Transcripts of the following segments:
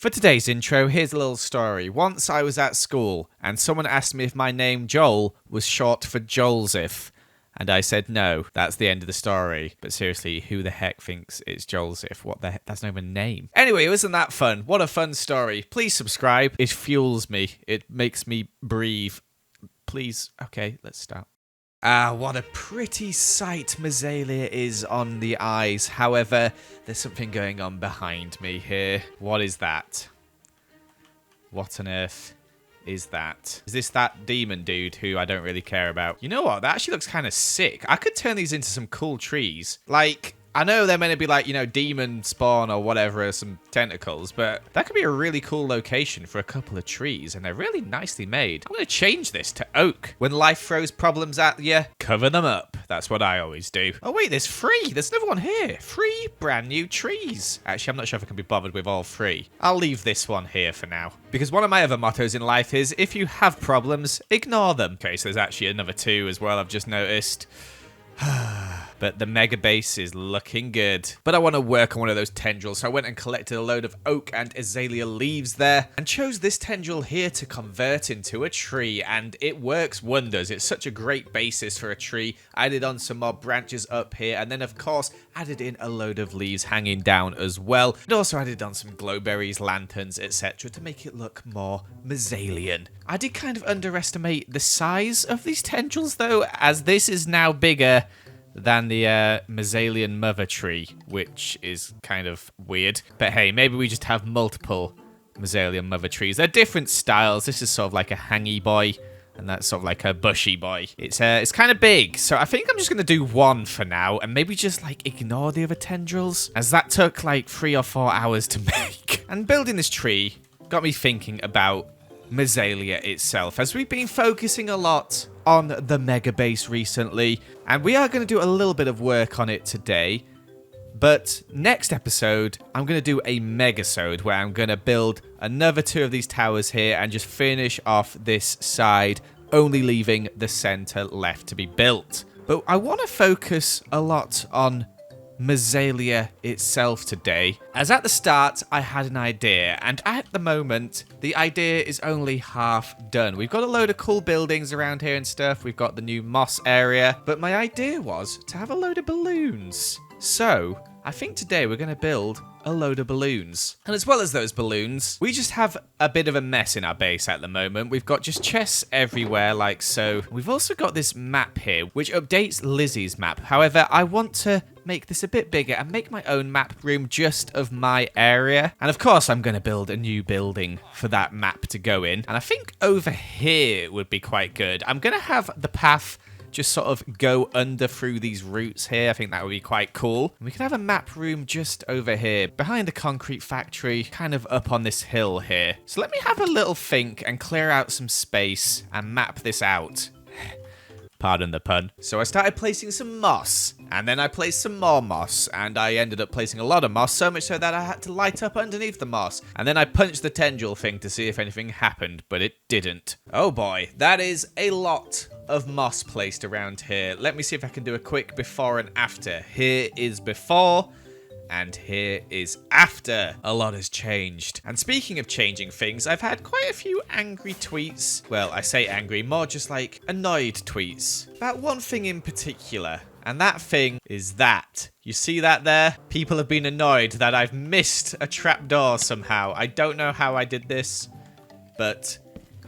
For today's intro, here's a little story. Once I was at school, and someone asked me if my name Joel was short for Jolsif. And I said no, that's the end of the story. But seriously, who the heck thinks it's Jolsif? What the heck? That's not even a name. Anyway, wasn't that fun? What a fun story. Please subscribe. It fuels me. It makes me breathe. Please. Okay, let's start. What a pretty sight Mezalea is on the eyes. However, there's something going on behind me here. What is that? What on earth is that? Is this that demon dude who I don't really care about? You know what? That actually looks kind of sick. I could turn these into some cool trees. Like, I know they're meant to be like, you know, demon spawn or whatever, or some tentacles, but that could be a really cool location for a couple of trees, and they're really nicely made. I'm going to change this to oak. When life throws problems at you, cover them up. That's what I always do. Oh wait, there's three. There's another one here. 3 brand new trees. Actually, I'm not sure if I can be bothered with all 3. I'll leave this one here for now. Because one of my other mottos in life is, if you have problems, ignore them. Okay, so there's actually another 2 as well, I've just noticed. But the mega base is looking good. But I want to work on one of those tendrils, so I went and collected a load of oak and azalea leaves there and chose this tendril here to convert into a tree, and it works wonders. It's such a great basis for a tree. I added on some more branches up here, and then of course added in a load of leaves hanging down as well. And also added on some glowberries, lanterns, etc. to make it look more Mezalian. I did kind of underestimate the size of these tendrils though, as this is now bigger than the Mezalian mother tree, which is kind of weird. But hey, maybe we just have multiple Mezalian mother trees. They're different styles. This is sort of like a hangy boy, and that's sort of like a bushy boy. It's kind of big, so I think I'm just going to do one for now, and maybe just like ignore the other tendrils, as that took like 3 or 4 hours to make. And building this tree got me thinking about Mezalea itself, as we've been focusing a lot on the mega base recently, and we are going to do a little bit of work on it today. But next episode, I'm going to do a megasode where I'm going to build another 2 of these towers here and just finish off this side, only leaving the center left to be built. But I want to focus a lot on Mezalea itself today, as at the start I had an idea, and at the moment the idea is only half done. We've got a load of cool buildings around here and stuff. We've got the new moss area, but my idea was to have a load of balloons. So I think today we're going to build a load of balloons. And as well as those balloons, we just have a bit of a mess in our base at the moment. We've got just chests everywhere like so. We've also got this map here, which updates Lizzie's map. However, I want to make this a bit bigger and make my own map room just of my area. And of course, I'm going to build a new building for that map to go in. And I think over here would be quite good. I'm going to have the path just sort of go under through these roots here. I think that would be quite cool. And we can have a map room just over here, behind the concrete factory, kind of up on this hill here. So let me have a little think and clear out some space and map this out. Pardon the pun. So I started placing some moss, and then I placed some more moss, and I ended up placing a lot of moss, so much so that I had to light up underneath the moss. And then I punched the tendril thing to see if anything happened, but it didn't. Oh boy, that is a lot of moss placed around here. Let me see if I can do a quick before and after. Here is before, and here is after. A lot has changed. And speaking of changing things, I've had quite a few angry tweets. Well, I say angry, more just like annoyed tweets about one thing in particular. And that thing is that. You see that there? People have been annoyed that I've missed a trapdoor somehow. I don't know how I did this, but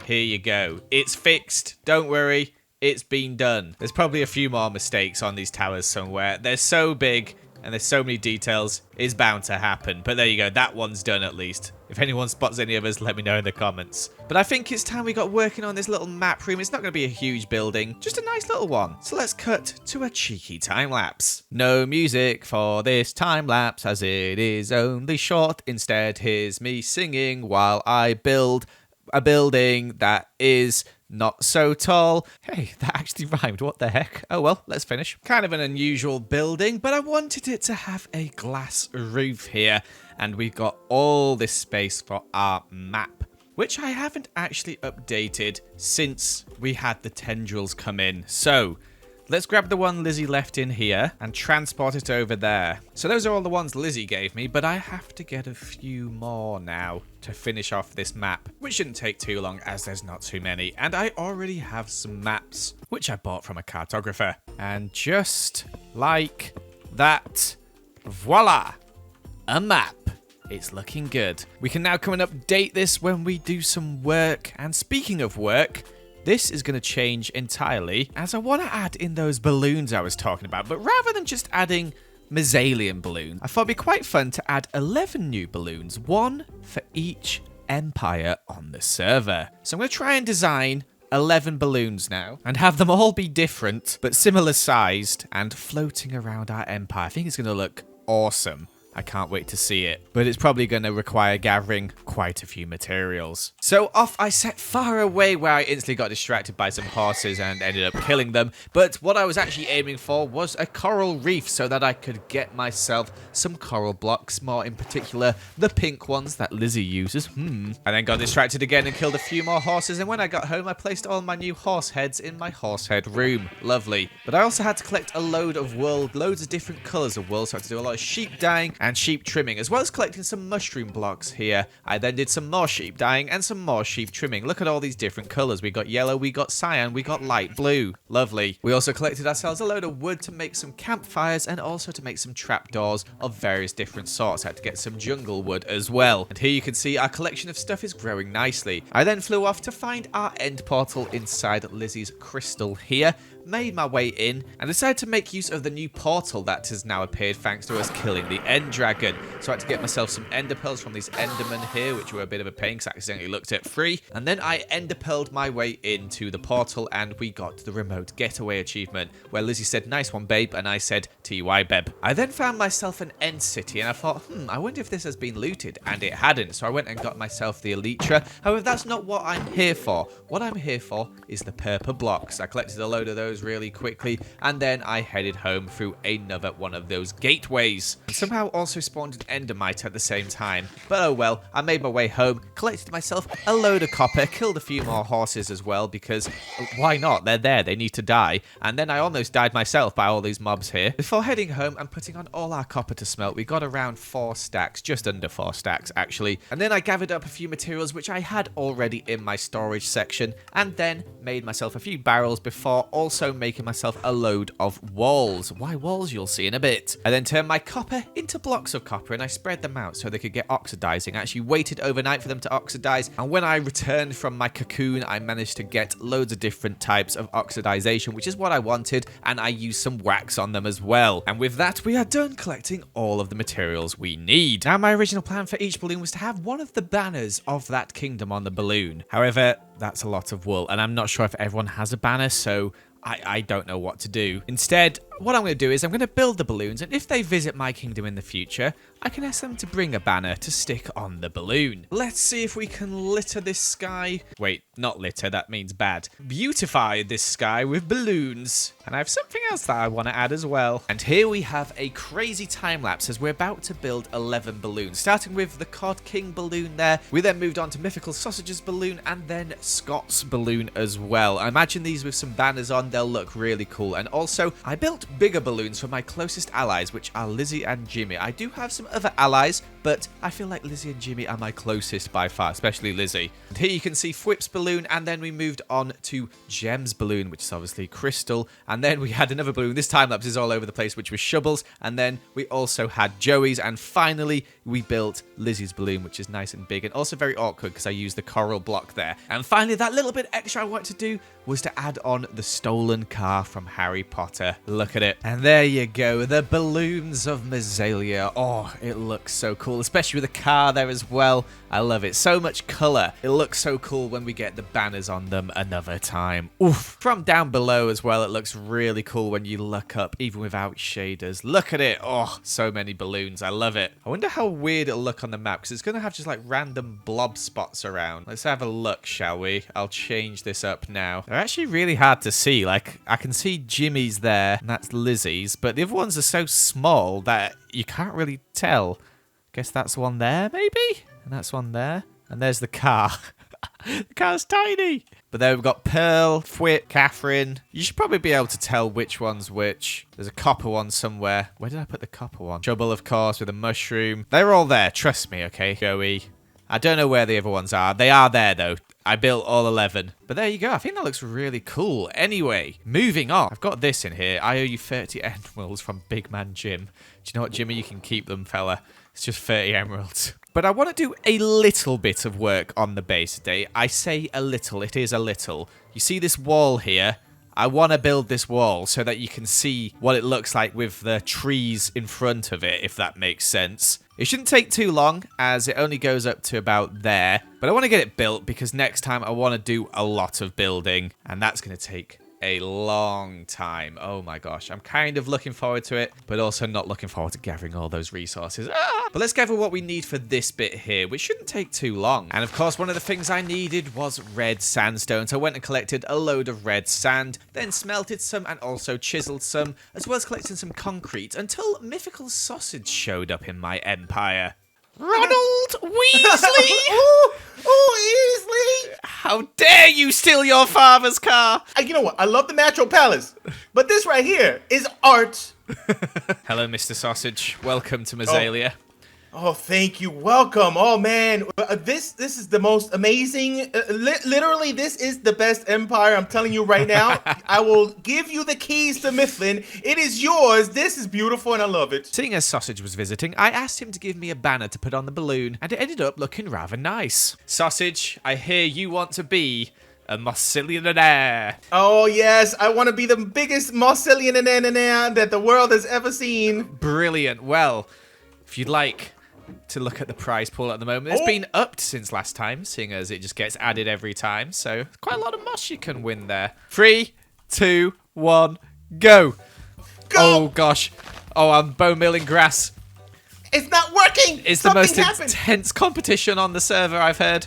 here you go. It's fixed. Don't worry. It's been done. There's probably a few more mistakes on these towers somewhere. They're so big and there's so many details. It's bound to happen. But there you go. That one's done at least. If anyone spots any others, let me know in the comments. But I think it's time we got working on this little map room. It's not going to be a huge building, just a nice little one. So let's cut to a cheeky time lapse. No music for this time lapse, as it is only short. Instead, here's me singing while I build a building that is not so tall. Hey, that actually rhymed. What the heck? Oh well, let's finish. Kind of an unusual building, but I wanted it to have a glass roof here. And we've got all this space for our map, which I haven't actually updated since we had the tendrils come in. So Let's grab the one Lizzie left in here and transport it over there. So those are all the ones Lizzie gave me, but I have to get a few more now to finish off this map, which shouldn't take too long as there's not too many. And I already have some maps, which I bought from a cartographer. And just like that, voila, a map. It's looking good. We can now come and update this when we do some work. And speaking of work, this is going to change entirely as I want to add in those balloons I was talking about. But rather than just adding Mezalian balloons, I thought it'd be quite fun to add 11 new balloons, one for each empire on the server. So I'm going to try and design 11 balloons now and have them all be different but similar sized and floating around our empire. I think it's going to look awesome. I can't wait to see it, but it's probably going to require gathering quite a few materials. So off I set far away, where I instantly got distracted by some horses and ended up killing them. But what I was actually aiming for was a coral reef so that I could get myself some coral blocks, more in particular the pink ones that Lizzie uses. I then got distracted again and killed a few more horses, and when I got home I placed all my new horse heads in my horse head room. Lovely. But I also had to collect a load of wool, loads of different colours of wool, so I had to do a lot of sheep dyeing and sheep trimming, as well as collecting some mushroom blocks here. I then did some more sheep dyeing and some more sheep trimming. Look at all these different colours. We got yellow, we got cyan, we got light blue. Lovely. We also collected ourselves a load of wood to make some campfires and also to make some trapdoors of various different sorts. I had to get some jungle wood as well. And here you can see our collection of stuff is growing nicely. I then flew off to find our end portal inside Lizzie's crystal here, made my way in, and decided to make use of the new portal that has now appeared thanks to us killing the end dragon. So I had to get myself some ender pearls from these endermen here, which were a bit of a pain because I accidentally looked at free. And then I ender pearled my way into the portal, and we got the remote getaway achievement, where Lizzie said, "Nice one, babe," and I said, "TY, beb." I then found myself an end city, and I thought, I wonder if this has been looted, and it hadn't. So I went and got myself the elytra. However, that's not what I'm here for. What I'm here for is the purple blocks. I collected a load of those really quickly, and then I headed home through another one of those gateways. And somehow also spawned an endermite at the same time. But oh well, I made my way home, collected myself a load of copper, killed a few more horses as well, because why not? They're there, they need to die. And then I almost died myself by all these mobs here. Before heading home and putting on all our copper to smelt, we got around 4 stacks, just under 4 stacks actually. And then I gathered up a few materials which I had already in my storage section, and then made myself a few barrels before also making myself a load of walls. Why walls, you'll see in a bit. I then turned my copper into blocks of copper, and I spread them out so they could get oxidizing. I actually waited overnight for them to oxidize, and when I returned from my cocoon, I managed to get loads of different types of oxidization, which is what I wanted, and I used some wax on them as well. And with that, we are done collecting all of the materials we need. Now, my original plan for each balloon was to have one of the banners of that kingdom on the balloon. However, that's a lot of wool, and I'm not sure if everyone has a banner, so I don't know what to do. Instead, what I'm going to do is I'm going to build the balloons, and if they visit my kingdom in the future, I can ask them to bring a banner to stick on the balloon. Let's see if we can litter this sky. Wait, not litter, that means bad. Beautify this sky with balloons. And I have something else that I want to add as well. And here we have a crazy time lapse as we're about to build 11 balloons, starting with the Cod King balloon there. We then moved on to Mythical Sausages balloon, and then Scott's balloon as well. I imagine these with some banners on, they'll look really cool. And also, I built bigger balloons for my closest allies, which are Lizzie and Jimmy. I do have some other allies, but I feel like Lizzie and Jimmy are my closest by far, especially Lizzie. And here you can see Fwip's balloon, and then we moved on to Gem's balloon, which is obviously Crystal. And then we had another balloon. This time lapse is all over the place, which was Shubbles. And then we also had Joey's. And finally, we built Lizzie's balloon, which is nice and big and also very awkward because I used the coral block there. And finally, that little bit extra I wanted to do was to add on the stolen car from Harry Potter. Look at it. And there you go, the balloons of Mezalea. Oh, it looks so cool, especially with the car there as well. I love it. So much color. It looks so cool when we get the banners on them another time. Oof. From down below as well, it looks really cool when you look up, even without shaders. Look at it. Oh, so many balloons. I love it. I wonder how weird it'll look on the map, because it's going to have just like random blob spots around. Let's have a look, shall we? I'll change this up now. They're actually really hard to see. Like, I can see Jimmy's there, and that's Lizzie's, but the other ones are so small that you can't really tell. Guess that's one there, maybe? And that's one there. And there's the car. The car's tiny. But then we've got Pearl, Fwit, Catherine. You should probably be able to tell which one's which. There's a copper one somewhere. Where did I put the copper one? Trouble, of course, with a mushroom. They're all there. Trust me, okay, Joey. I don't know where the other ones are. They are there, though. I built all 11. But there you go. I think that looks really cool. Anyway, moving on. I've got this in here. I owe you 30 emeralds from Big Man Jim. Do you know what, Jimmy? You can keep them, fella. It's just 30 emeralds. But I want to do a little bit of work on the base today. I say a little. It is a little. You see this wall here? I want to build this wall so that you can see what it looks like with the trees in front of it, if that makes sense. It shouldn't take too long, as it only goes up to about there. But I want to get it built because next time I want to do a lot of building. And that's going to take a long time. Oh my gosh. I'm kind of looking forward to it, but also not looking forward to gathering all those resources. But let's gather what we need for this bit here, which shouldn't take too long. And of course, one of the things I needed was red sandstone. So I went and collected a load of red sand, then smelted some and also chiseled some, as well as collecting some concrete until Mythical Sausage showed up in my empire. Ronald Weasley! Oh, Weasley! How dare you steal your father's car? You know what? I love the natural palace, but this right here is art. Hello, Mr. Sausage. Welcome to Mezalea. Oh, thank you. Welcome. Oh, man. This is the most amazing. Literally, this is the best empire. I'm telling you right now. I will give you the keys to Mifflin. It is yours. This is beautiful, and I love it. Seeing as Sausage was visiting, I asked him to give me a banner to put on the balloon, and it ended up looking rather nice. Sausage, I hear you want to be a Mossillionaire. Oh, yes. I want to be the biggest Mossillionaire that the world has ever seen. Brilliant. Well, if you'd like to look at the prize pool at the moment, it's been upped since last time, seeing as it just gets added every time. So quite a lot of moss you can win there. 3, 2, 1, go. Oh, gosh. Oh, I'm bone milling grass. It's not working. It's the most intense competition on the server, I've heard.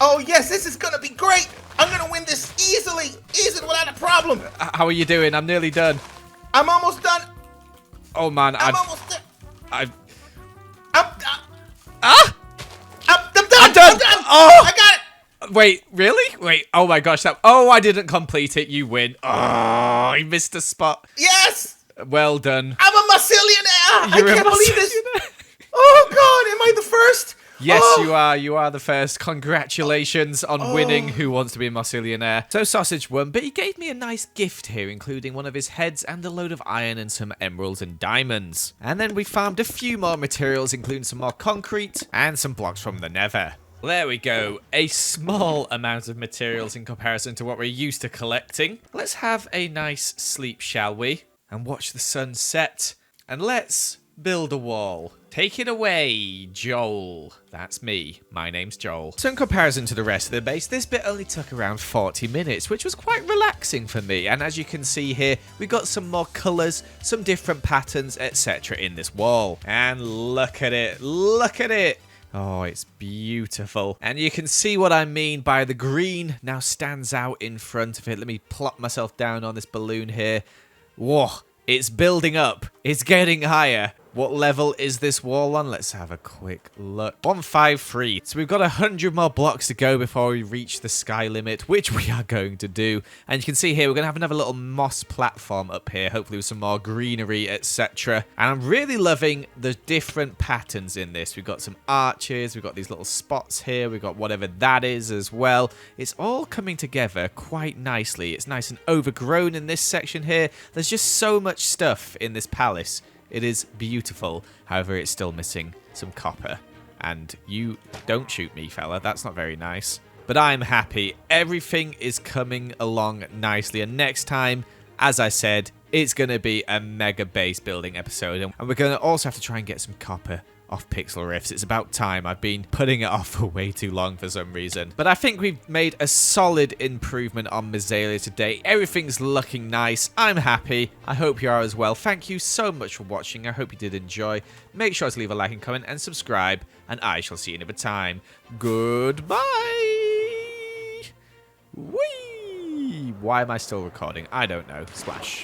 Oh, yes. This is going to be great. I'm going to win this easily without a problem. How are you doing? I'm nearly done. I'm almost done. Oh, man. I'm almost done. I'm done. I'm done. Oh, I got it. Wait, really? Wait. Oh my gosh. Oh, I didn't complete it. You win. Oh, I missed a spot. Yes. Well done. I'm a Mossillionaire. You're I can't believe this. Oh God, am I the first? Yes, oh. you are. You are the first. Congratulations on winning Who Wants to Be a Mossillionaire. So Sausage won, but he gave me a nice gift here, including one of his heads and a load of iron and some emeralds and diamonds. And then we farmed a few more materials, including some more concrete and some blocks from the nether. There we go. A small amount of materials in comparison to what we're used to collecting. Let's have a nice sleep, shall we? And watch the sun set. And let's build a wall. Take it away, Joel. That's me. My name's Joel. So in comparison to the rest of the base, this bit only took around 40 minutes, which was quite relaxing for me. And as you can see here, we got some more colours, some different patterns, etc. in this wall. And look at it. Look at it. Oh, it's beautiful. And you can see what I mean by the green now stands out in front of it. Let me plop myself down on this balloon here. Whoa, it's building up. It's getting higher. What level is this wall on? Let's have a quick look. 153. So we've got 100 more blocks to go before we reach the sky limit, which we are going to do. And you can see here, we're going to have another little moss platform up here, hopefully with some more greenery, etc. And I'm really loving the different patterns in this. We've got some arches, we've got these little spots here, we've got whatever that is as well. It's all coming together quite nicely. It's nice and overgrown in this section here. There's just so much stuff in this palace. It is beautiful. However, it's still missing some copper. And you don't shoot me, fella. That's not very nice. But I'm happy. Everything is coming along nicely. And next time, as I said, it's going to be a mega base building episode. And we're going to also have to try and get some copper off Pixel Rifts. It's about time. I've been putting it off for way too long for some reason. But I think we've made a solid improvement on Mezalea today. Everything's looking nice. I'm happy. I hope you are as well. Thank you so much for watching. I hope you did enjoy. Make sure to leave a like and comment and subscribe. And I shall see you another time. Goodbye. Whee! Why am I still recording? I don't know. Splash.